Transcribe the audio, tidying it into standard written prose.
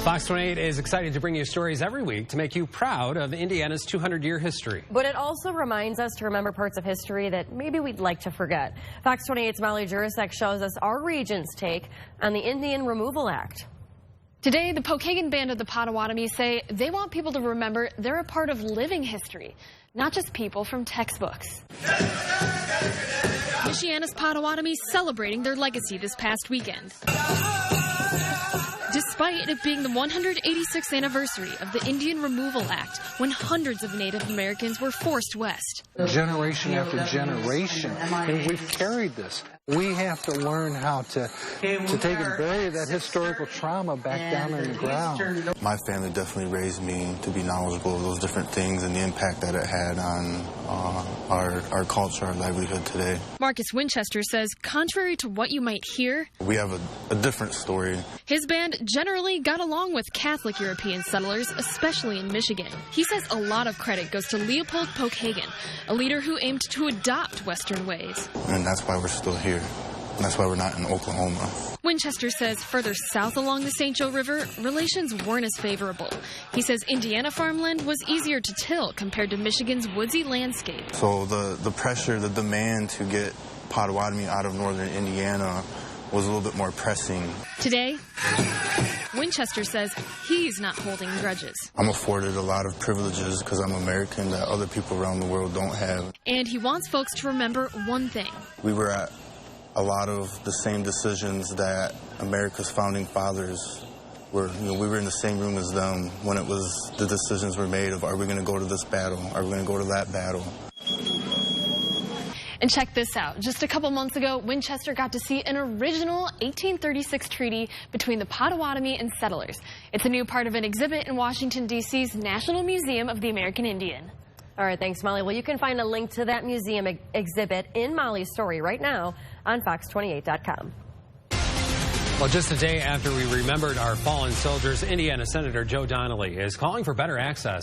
Well, Fox 28 is excited to bring you stories every week to make you proud of Indiana's 200-year history. But it also reminds us to remember parts of history that maybe we'd like to forget. Fox 28's Molly Jurasek shows us our region's take on the Indian Removal Act. Today, the Pokagon Band of the Potawatomi say they want people to remember they're a part of living history, not just people from textbooks. Michiana's Potawatomi celebrating their legacy this past weekend. Despite it being the 186th anniversary of the Indian Removal Act, when hundreds of Native Americans were forced west. Generation after generation, and we've carried this. We have to learn how to take and bury that historical trauma back down in the ground. My family definitely raised me to be knowledgeable of those different things and the impact that it had on our culture, our livelihood today. Marcus Winchester says, contrary to what you might hear, we have a different story. His band generally got along with Catholic European settlers, especially in Michigan. He says a lot of credit goes to Leopold Pokagon, a leader who aimed to adopt Western ways. And that's why we're still here. And that's why we're not in Oklahoma. Winchester says further south along the St. Joe River, relations weren't as favorable. He says Indiana farmland was easier to till compared to Michigan's woodsy landscape. So the pressure, the demand to get Potawatomi out of northern Indiana was a little bit more pressing. Today, Winchester says he's not holding grudges. I'm afforded a lot of privileges because I'm American that other people around the world don't have. And he wants folks to remember one thing. We were at a lot of the same decisions that America's founding fathers were. We were in the same room as them when it was the decisions were made of, are we going to go to this battle? Are we going to go to that battle? And check this out. Just a couple months ago, Winchester got to see an original 1836 treaty between the Potawatomi and settlers. It's a new part of an exhibit in Washington, D.C.'s National Museum of the American Indian. All right, thanks, Molly. Well, you can find a link to that museum exhibit in Molly's story right now on fox28.com. Well, just a day after we remembered our fallen soldiers, Indiana Senator Joe Donnelly is calling for better access